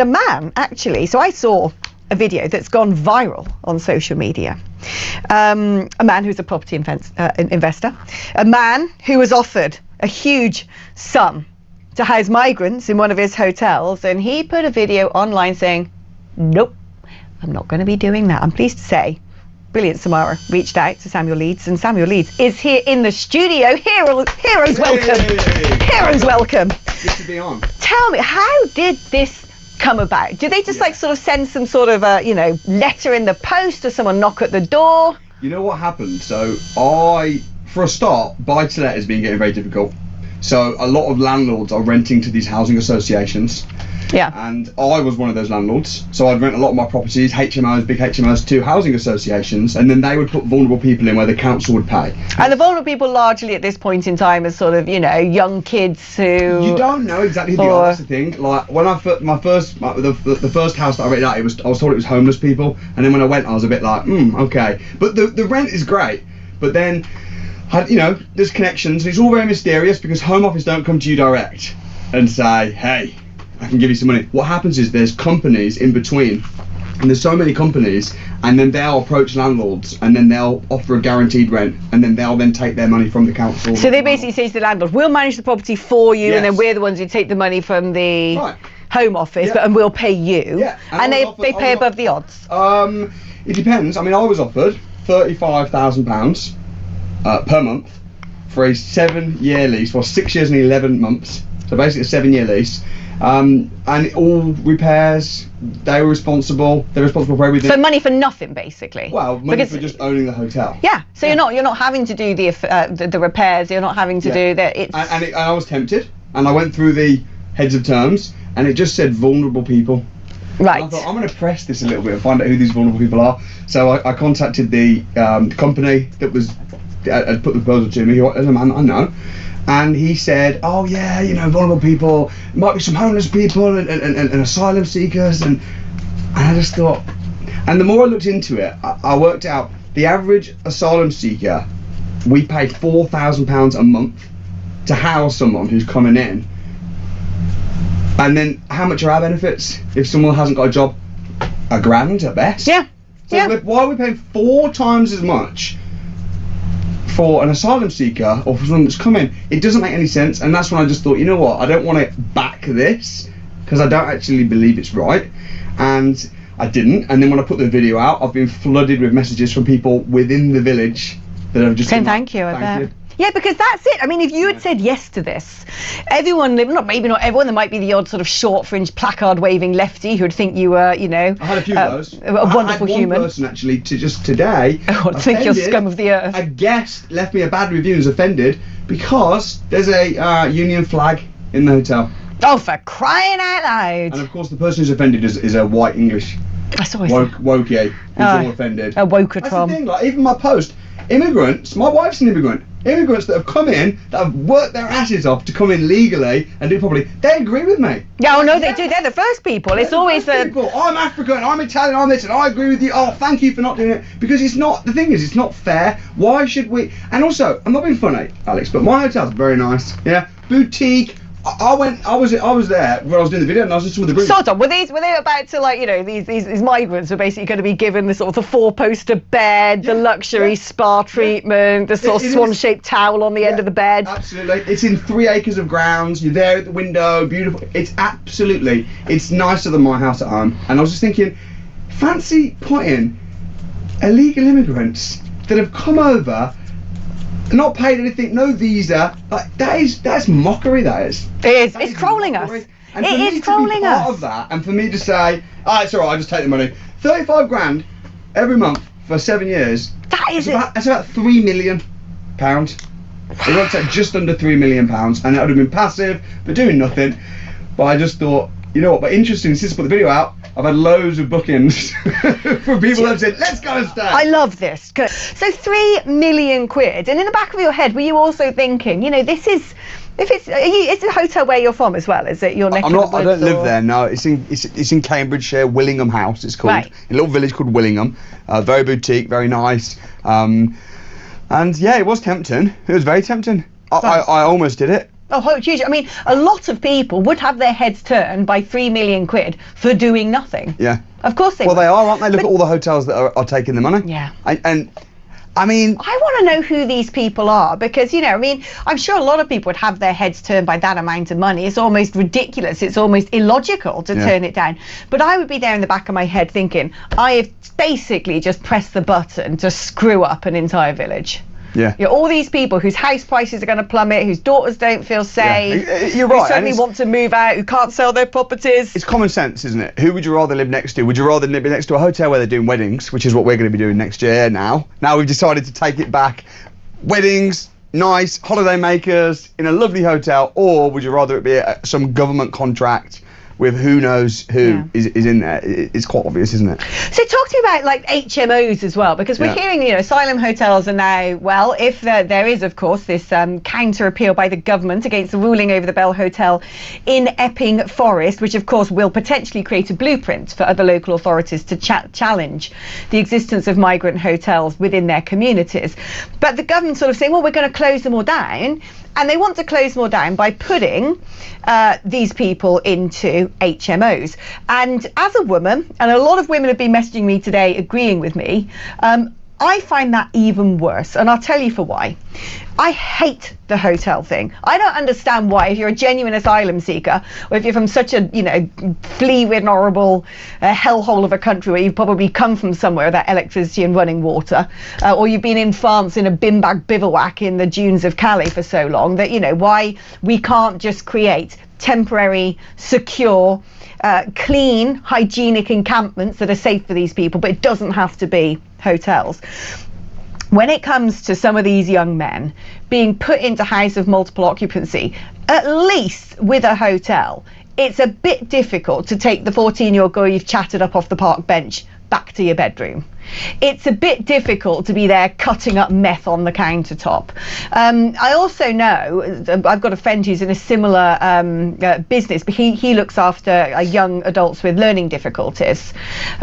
The man, actually, so I saw a video that's gone viral on social media. A man who's a property investor, a man who was offered a huge sum to house migrants in one of his hotels, and he put a video online saying, nope, I'm not going to be doing that. I'm pleased to say Brilliant Samara reached out to Samuel Leeds, and Samuel Leeds is here in the studio. Heroes welcome. Heroes welcome. Good to be on. Tell me, how did this come about? Did they just like sort of send some sort of letter in the post, or someone knock at the door? You know what happened? So for a start, buy-to-let has been getting very difficult. So a lot of landlords are renting to these housing associations. Yeah. And I was one of those landlords. So I'd rent a lot of my properties, HMOs, big HMOs, to housing associations, and then they would put vulnerable people in where the council would pay. And the vulnerable people largely at this point in time are sort of, young kids who... You don't know exactly who they are, that's the thing. Like, when the first house that I rented out, I was told it was homeless people, and then when I went, I was a bit like, okay. But the rent is great, but then, there's connections, and it's all very mysterious because Home Office don't come to you direct and say, hey, I can give you some money. What happens is there's companies in between, and there's so many companies, and then they'll approach landlords, and then they'll offer a guaranteed rent, and then they'll take their money from the council. So they basically say to the landlord, we'll manage the property for you, Yes. and then we're the ones who take the money from the Home Office, and we'll pay you. Yeah. And they pay above the odds. It depends. I mean, I was offered £35,000 per month for a 7-year lease, for 6 years and 11 months. So basically a 7-year lease. And all repairs, they're responsible for everything. So money for nothing, basically. Well, money for just owning the hotel. Yeah. So you're not having to do the repairs. You're not having to do that. And I was tempted, and I went through the heads of terms, and it just said vulnerable people. Right. And I thought, I'm going to press this a little bit and find out who these vulnerable people are. So I contacted the company that had put the proposal to me, who as a man I know. And he said, oh yeah, vulnerable people, might be some homeless people and asylum seekers, and I just thought, and the more I looked into it, I worked out the average asylum seeker, we pay £4,000 a month to house someone who's coming in, and then how much are our benefits if someone hasn't got a job? £1,000 at best. Yeah. So why are we paying 4 times as much for an asylum seeker or for someone that's coming? It doesn't make any sense, and that's when I just thought, you know what, I don't want to back this because I don't actually believe it's right, and I didn't. And then when I put the video out, I've been flooded with messages from people within the village that have just saying thank you. I bet. Yeah, because that's it. I mean, if you had said yes to this, everyone, maybe not everyone, there might be the odd sort of short fringe placard waving lefty who would think you were, I had a few of those. A wonderful human. One person actually just today. I think you're scum of the earth. A guest left me a bad review and was offended because there's a Union flag in the hotel. Oh, for crying out loud! And of course, the person who's offended is a white English wokey who's all offended. A wokatron. That's the thing. Like, even my post, immigrants. My wife's an immigrant. Immigrants that have come in, that have worked their asses off to come in legally and do it properly, they agree with me. Yeah, oh no, they do. They're the first people. It's always the people. I'm African, I'm Italian, I'm this, and I agree with you. Oh, thank you for not doing it, because it's not. The thing is, it's not fair. Why should we? And also, I'm not being funny, Alex, but my hotel's very nice. Yeah, boutique. I was there when I was doing the video, and I was just with the group. Sort of. Were they about to these migrants were basically going to be given the sort of the 4-poster bed, the luxury spa treatment, the sort of swan-shaped towel on the end of the bed? Absolutely. It's in 3 acres of grounds. You're there at the window, beautiful. It's nicer than my house at home. And I was just thinking, fancy putting illegal immigrants that have come over, not paid anything, no visa. Like, that's mockery. That is. It is. It's trolling us. And for me to be part of that, and for me to say, it's all right, I'll just take the money. 35 grand every month for 7 years. That's about £3 million. It works out just under £3 million, and that would have been passive, but doing nothing. But I just thought, you know what? But interesting. Since I put the video out, I've had loads of bookings from people that have said, let's go and stay. I love this. So £3 million. And in the back of your head, were you also thinking, this is, it's a hotel where you're from as well? Is it your neck of the woods? I don't live there. No, it's in Cambridgeshire, Willingham House. It's called a little village called Willingham. Very boutique, very nice. And yeah, it was tempting. It was very tempting. I almost did it. Oh, huge. I mean, a lot of people would have their heads turned by 3 million quid for doing nothing. Yeah. Of course they would. Well, they are, aren't they? Look at all the hotels that are taking the money. Yeah. And I mean, I want to know who these people are because, you know, I mean, I'm sure a lot of people would have their heads turned by that amount of money. It's almost ridiculous. It's almost illogical to turn it down. But I would be there in the back of my head thinking, I have basically just pressed the button to screw up an entire village. Yeah. You know, all these people whose house prices are going to plummet, whose daughters don't feel safe, You're right, who suddenly want to move out, who can't sell their properties. It's common sense, isn't it? Who would you rather live next to? Would you rather live next to a hotel where they're doing weddings, which is what we're going to be doing next year now? Now we've decided to take it back. Weddings, nice, holiday makers, in a lovely hotel, or would you rather it be some government contract with who knows who is in there? It's quite obvious, isn't it? So talk to me about like HMOs as well, because we're hearing, you know, asylum hotels are now, well, if there is, of course, this counter appeal by the government against the ruling over the Bell Hotel in Epping Forest, which of course will potentially create a blueprint for other local authorities to challenge the existence of migrant hotels within their communities. But the government sort of saying, well, we're going to close them all down. And they want to close them all down by putting these people into HMOs. And as a woman, and a lot of women have been messaging me today agreeing with me, I find that even worse. And I'll tell you for why. I hate the hotel thing. I don't understand why, if you're a genuine asylum seeker, or if you're from such a, you know, flea-ridden, horrible hellhole of a country where you've probably come from somewhere without electricity and running water, or you've been in France in a bin-bag bivouac in the dunes of Calais for so long, that, you know, why we can't just create temporary, secure, clean, hygienic encampments that are safe for these people, but it doesn't have to be hotels. When it comes to some of these young men being put into house of multiple occupancy, at least with a hotel, it's a bit difficult to take the 14-year-old girl you've chatted up off the park bench back to your bedroom. It's a bit difficult to be there cutting up meth on the countertop. I also know, I've got a friend who's in a similar business, but he looks after young adults with learning difficulties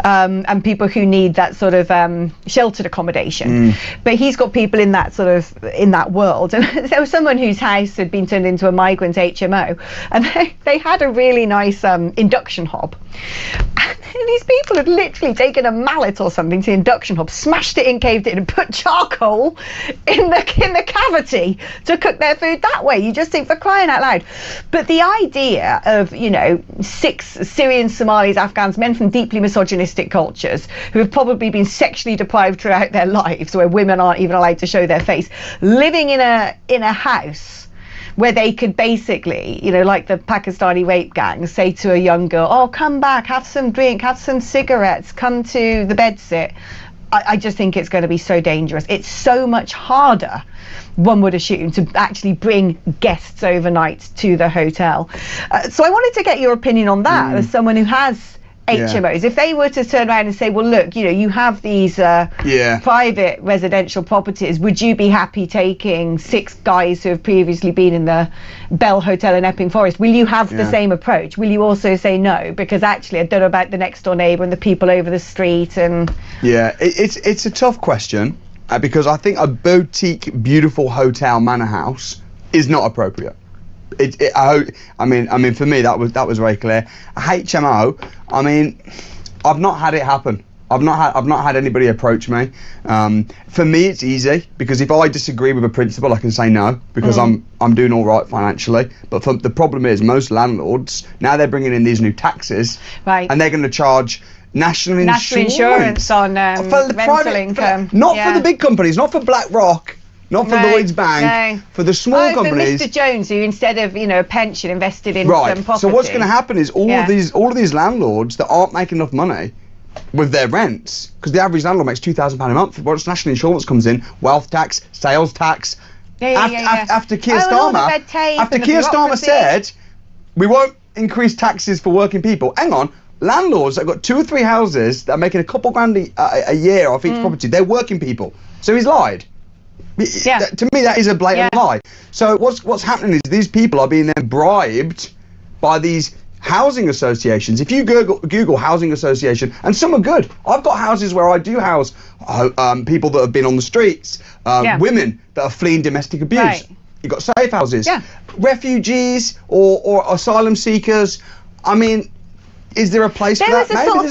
and people who need that sort of sheltered accommodation. But he's got people in that sort of, in that world. And there was someone whose house had been turned into a migrant HMO, and they had a really nice induction hob. And these people had literally taken a mallet or something to the induction hob, smashed it in, caved it in, and put charcoal in the cavity to cook their food that way. You just think, for crying out loud. But the idea of, you know, 6 Syrians, Somalis, Afghans, men from deeply misogynistic cultures who have probably been sexually deprived throughout their lives, where women aren't even allowed to show their face, living in a house where they could basically, you know, like the Pakistani rape gangs, say to a young girl, oh, come back, have some drink, have some cigarettes, come to the bedsit. I just think it's going to be so dangerous. It's so much harder, one would assume, to actually bring guests overnight to the hotel. So I wanted to get your opinion on that as someone who has HMOs. If they were to turn around and say, well, look, you know, you have these private residential properties, would you be happy taking 6 guys who have previously been in the Bell Hotel in Epping Forest? Will you have the same approach? Will you also say no? Because actually, I don't know about the next door neighbour and the people over the street. And it's a tough question because I think a boutique, beautiful hotel manor house is not appropriate. I mean, for me that was very clear. A HMO, I mean, I've not had it happen. I've not had anybody approach me. For me, it's easy because if I disagree with a principle, I can say no because I'm doing all right financially. But the problem is most landlords now they're bringing in these new taxes, and they're going to charge national insurance on rental income. Not for the big companies, not for BlackRock. Not for Lloyds Bank, for the small companies. For Mr. Jones, who instead of, you know, a pension invested in some property. So what's going to happen is all of these landlords that aren't making enough money with their rents, because the average landlord makes £2,000 a month. Once national insurance comes in, wealth tax, sales tax. After Keir Starmer, said we won't increase taxes for working people. Hang on. Landlords that have got 2 or 3 houses that are making a couple grand a year off each property, they're working people. So he's lied. To me, that is a blatant lie. So what's happening is these people are being then bribed by these housing associations. If you Google housing association, and some are good. I've got houses where I do house people that have been on the streets, women that are fleeing domestic abuse. you've got safe houses. Yeah. Refugees or asylum seekers, I mean, is there a place for that? There was a sort of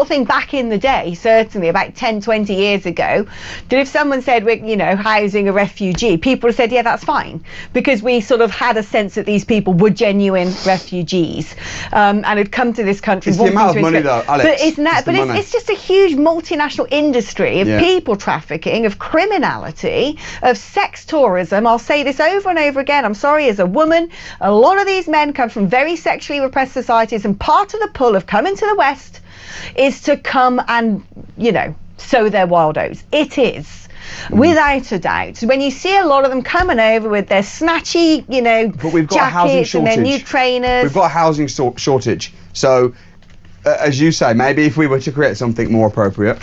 thing back in the day, certainly about 10, 20 years ago, that if someone said we're, you know, housing a refugee, people said, yeah, that's fine, because we sort of had a sense that these people were genuine refugees and had come to this country. It's the amount of money, though, Alex. But it's just a huge multinational industry of people trafficking, of criminality, of sex tourism. I'll say this over and over again. I'm sorry, as a woman, a lot of these men come from very sexually repressed societies, and part of the pull of coming to the West is to come and, you know, sow their wild oats. It is, without a doubt. When you see a lot of them coming over with their snatchy, you know, but we've got jackets and their new trainers. We've got a housing shortage. So, as you say, maybe if we were to create something more appropriate,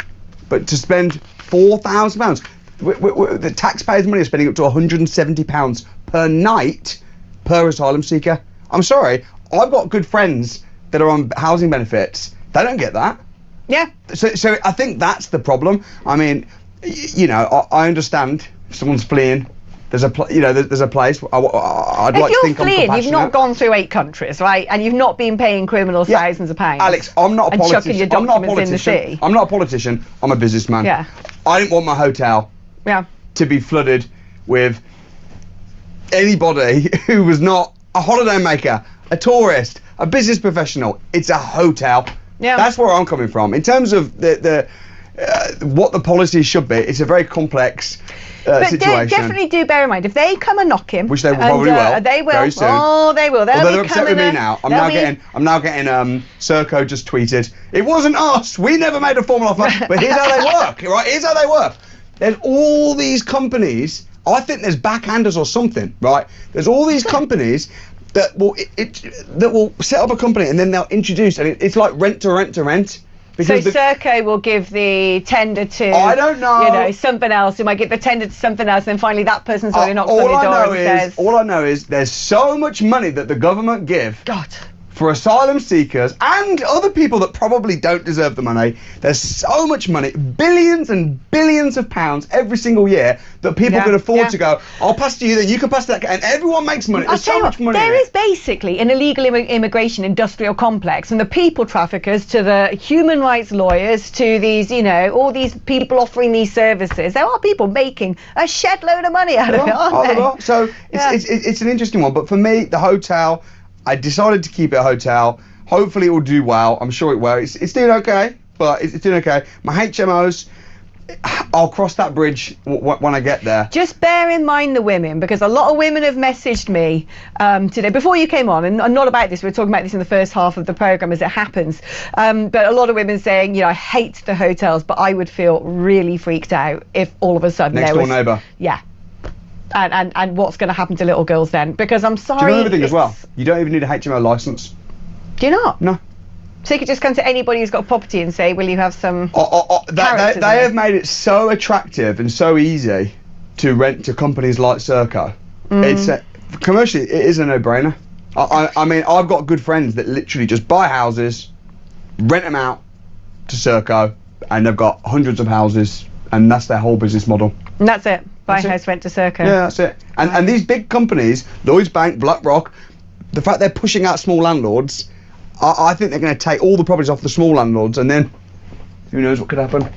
but to spend £4,000, the taxpayers' money is spending up to £170 per night per asylum seeker. I'm sorry, I've got good friends that are on housing benefits. They don't get that. Yeah. So I think that's the problem. I mean, you know, I understand if someone's fleeing. There's a there's a place. I'd like to think I'm compassionate. If you're fleeing, you've not gone through 8 countries, right? And you've not been paying criminals thousands of pounds. Alex, I'm not a politician. And chucking your documents in the sea. I'm not a politician. I'm a businessman. Yeah. I didn't want my hotel to be flooded with anybody who was not a holiday maker, a tourist, a business professional. It's a hotel. Yeah. That's where I'm coming from. In terms of the what the policy should be, it's a very complex situation. Definitely do bear in mind, if they come a knocking, which they will probably will. They will. Very soon. Oh, they will. Although they're upset with me now. I'm now getting Serco just tweeted, it wasn't us. We never made a formal offer. But here's how they work. Right? Here's how they work. There's all these companies. I think there's backhanders or something. Right? There's all these companies that will set up a company and then they'll introduce, and it's like rent to rent. So Serco will give the tender to, I don't know, you know, something else. Who might give the tender to something else, and then finally that person's already knocks on your door and says. All I know is there's so much money that the government give. God. For asylum seekers and other people that probably don't deserve the money. There's so much money, billions and billions of pounds every single year that people can afford to go, I'll pass to you, then you can pass to that, and everyone makes money. There's so much money. There is basically an illegal immigration industrial complex, from the people traffickers to the human rights lawyers to these, you know, all these people offering these services. There are people making a shed load of money out of it, aren't they? So it's an interesting one, but for me, the hotel, I decided to keep it a hotel. Hopefully it will do well. I'm sure it will. It's doing okay, but it's doing okay. My HMOs, I'll cross that bridge when I get there. Just bear in mind the women, because a lot of women have messaged me today, before you came on, and not about this, we were talking about this in the first half of the programme as it happens, but a lot of women saying, you know, I hate the hotels, but I would feel really freaked out if all of a sudden next door neighbour. Yeah. And what's going to happen to little girls then? Because I'm sorry. Do you know another thing as well? You don't even need a HMO licence. Do you not? No. So you could just come to anybody who's got a property and say, will you have some They have made it so attractive and so easy to rent to companies like Serco. It's commercially, it is a no-brainer. I mean, I've got good friends that literally just buy houses, rent them out to Serco, and they've got hundreds of houses, and that's their whole business model. And that's it. Buy a house, rent to Serco. Yeah, that's it. And these big companies, Lloyds Bank, BlackRock, the fact they're pushing out small landlords, I think they're going to take all the properties off the small landlords, and then who knows what could happen.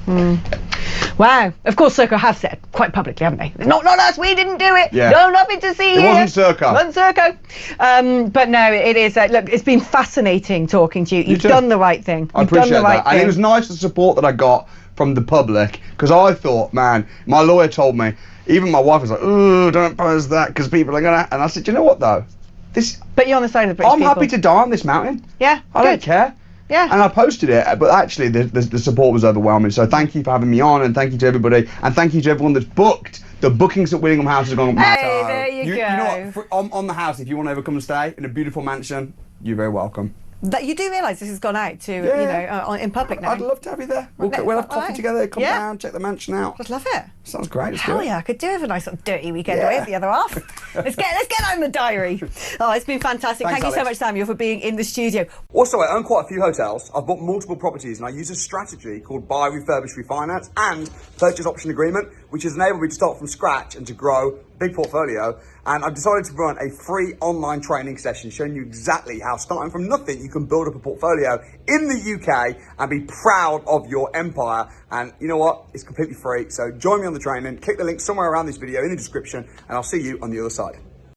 Wow. Of course, Serco have said quite publicly, haven't they? Not us, we didn't do it. Yeah. No, nothing to see here. It wasn't Serco. It wasn't Serco. But no, it is. Look, it's been fascinating talking to you. You've done the right thing. I appreciate that. And it was nice, the support that I got from the public, because I thought, man, my lawyer told me, even my wife was like, oh, don't post that because people are going to... And I said, you know what, though? But you're on the side of the British people. I'm happy to die on this mountain. Yeah, I don't care. Yeah. And I posted it, but actually the support was overwhelming. So thank you for having me on, and thank you to everybody, and thank you to everyone that's booked. The bookings at Willingham House has gone up massive. Hey, there you go. You know what? On the house, if you want to ever come and stay in a beautiful mansion, you're very welcome. That you do realise this has gone out to, you know, in public now. I'd love to have you there. We'll have coffee together, come down, check the mansion out. I'd love it. Sounds great. Hell yeah, I could do with a nice little dirty weekend away with the other half. Let's get on the diary. Oh, it's been fantastic. Thank you so much, Samuel, for being in the studio. Also, I own quite a few hotels. I've bought multiple properties, and I use a strategy called buy, refurbish, refinance, and purchase option agreement, which has enabled me to start from scratch and to grow a big portfolio. And I've decided to run a free online training session showing you exactly how, starting from nothing, you can build up a portfolio in the UK and be proud of your empire. And you know what? It's completely free. So join me on the training. Click the link somewhere around this video in the description, and I'll see you on the other side.